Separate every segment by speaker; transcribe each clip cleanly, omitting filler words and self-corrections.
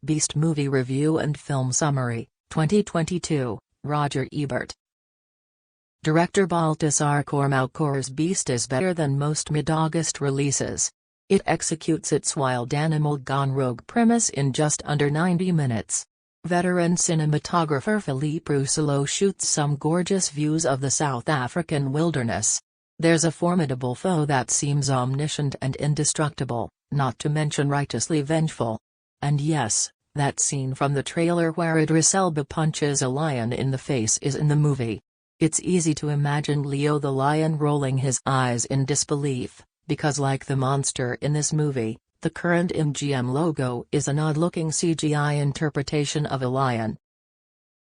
Speaker 1: BeastMovie Review and Film Summary, 2022, Roger Ebert. Director Baltasar Kormákur's Beast is better than most mid-August releases. It executes its wild animal gone rogue premise in just under 90 minutes. Veteran cinematographer Philippe Rousselot shoots some gorgeous views of the South African wilderness. There's a formidable foe that seems omniscient and indestructible, not to mention righteously vengeful. And yes, that scene from the trailer where Idris Elba punches a lion in the face is in the movie. It's easy to imagine Leo the lion rolling his eyes in disbelief, because like the monster in this movie, the current MGM logo is an odd-looking CGI interpretation of a lion.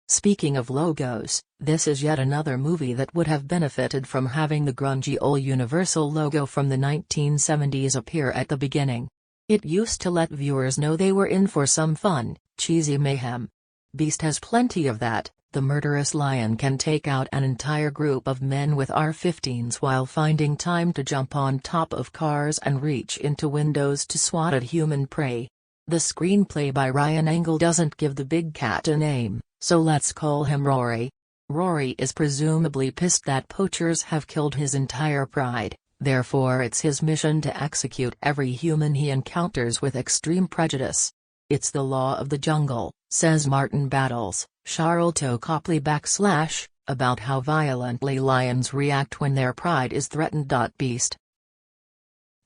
Speaker 1: Speaking of logos, this is yet another movie that would have benefited from having the grungy old Universal logo from the 1970s appear at the beginning. It used to let viewers know they were in for some fun, cheesy mayhem. Beast has plenty of that. The murderous lion can take out an entire group of men with AR-15s while finding time to jump on top of cars and reach into windows to swat at human prey. The screenplay by Ryan Engle doesn't give the big cat a name, so let's call him Rory. Rory is presumably pissed that poachers have killed his entire pride, therefore it's his mission to execute every human he encounters with extreme prejudice. It's the law of the jungle, says Martin Battles, Charlton Copley / about how violently lions react when their pride is threatened. Beast.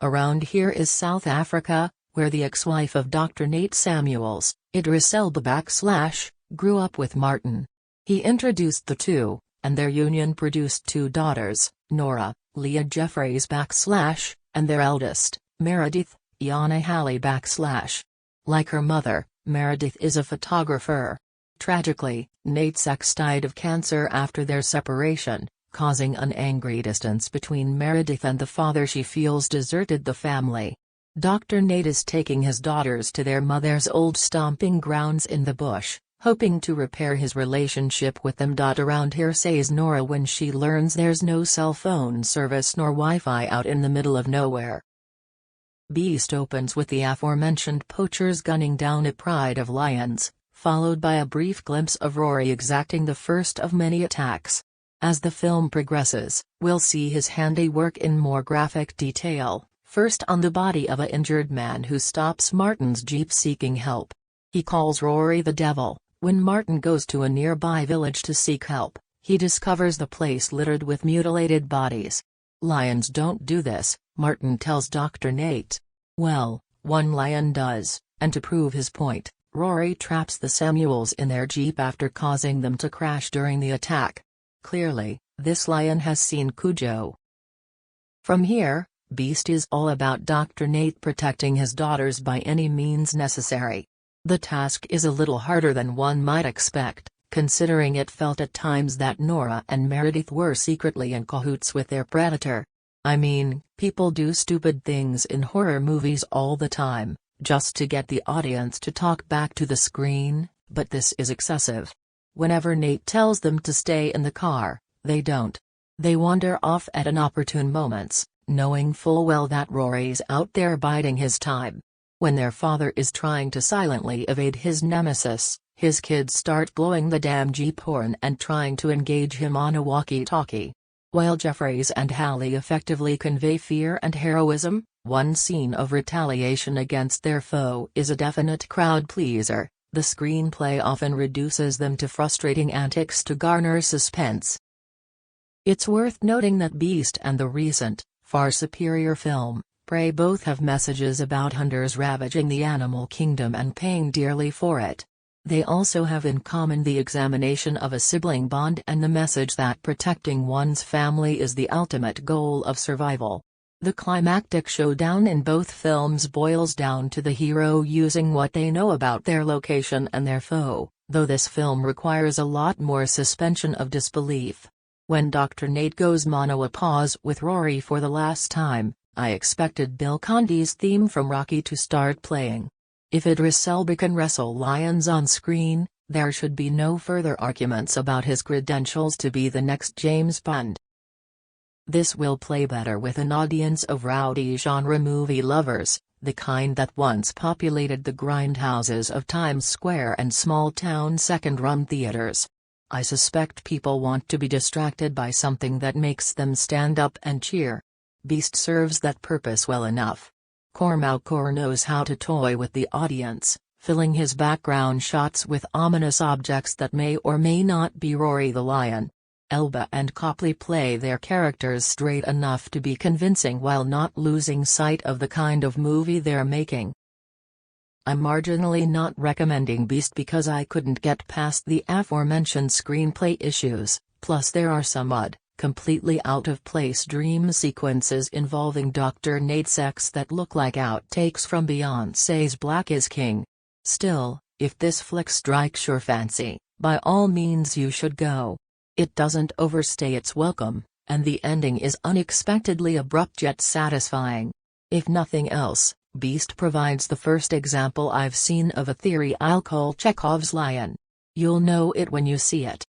Speaker 1: Around here is South Africa, where the ex-wife of Dr. Nate Samuels, Idris Elba / grew up with Martin. He introduced the two, and their union produced two daughters, Nora, Leah Jeffries / and their eldest, Meredith, Iana Halley / Like her mother, Meredith is a photographer. Tragically, Nate's ex died of cancer after their separation, causing an angry distance between Meredith and the father she feels deserted the family. Dr. Nate is taking his daughters to their mother's old stomping grounds in the bush, hoping to repair his relationship with them. Around here, says Nora when she learns there's no cell phone service nor Wi-Fi out in the middle of nowhere. Beast opens with the aforementioned poachers gunning down a pride of lions, followed by a brief glimpse of Rory exacting the first of many attacks. As the film progresses, we'll see his handiwork in more graphic detail, first on the body of an injured man who stops Martin's jeep seeking help. He calls Rory the devil. When Martin goes to a nearby village to seek help, he discovers the place littered with mutilated bodies. Lions don't do this, Martin tells Dr. Nate. Well, one lion does, and to prove his point, Rory traps the Samuels in their jeep after causing them to crash during the attack. Clearly, this lion has seen Cujo. From here, Beast is all about Dr. Nate protecting his daughters by any means necessary. The task is a little harder than one might expect, considering it felt at times that Nora and Meredith were secretly in cahoots with their predator. I mean, people do stupid things in horror movies all the time, just to get the audience to talk back to the screen, but this is excessive. Whenever Nate tells them to stay in the car, they don't. They wander off at inopportune moments, knowing full well that Rory's out there biding his time. When their father is trying to silently evade his nemesis, his kids start blowing the damn Jeep horn and trying to engage him on a walkie-talkie. While Jeffries and Halley effectively convey fear and heroism, one scene of retaliation against their foe is a definite crowd pleaser. The screenplay often reduces them to frustrating antics to garner suspense. It's worth noting that Beast and the recent, far superior film, Prey both have messages about hunters ravaging the animal kingdom and paying dearly for it. They also have in common the examination of a sibling bond and the message that protecting one's family is the ultimate goal of survival. The climactic showdown in both films boils down to the hero using what they know about their location and their foe, though this film requires a lot more suspension of disbelief. When Dr. Nate goes mono-a-pause with Rory for the last time, I expected Bill Conti's theme from Rocky to start playing. If Idris Elba can wrestle lions on screen, there should be no further arguments about his credentials to be the next James Bond. This will play better with an audience of rowdy genre movie lovers, the kind that once populated the grindhouses of Times Square and small-town second-run theaters. I suspect people want to be distracted by something that makes them stand up and cheer. Beast serves that purpose well enough. Kormákur knows how to toy with the audience, filling his background shots with ominous objects that may or may not be Rory the Lion. Elba and Copley play their characters straight enough to be convincing while not losing sight of the kind of movie they're making. I'm marginally not recommending Beast because I couldn't get past the aforementioned screenplay issues, plus there are some odd, completely out-of-place dream sequences involving Dr. Nate sex that look like outtakes from Beyoncé's Black is King. Still, if this flick strikes your fancy, by all means you should go. It doesn't overstay its welcome, and the ending is unexpectedly abrupt yet satisfying. If nothing else, Beast provides the first example I've seen of a theory I'll call Chekhov's lion. You'll know it when you see it.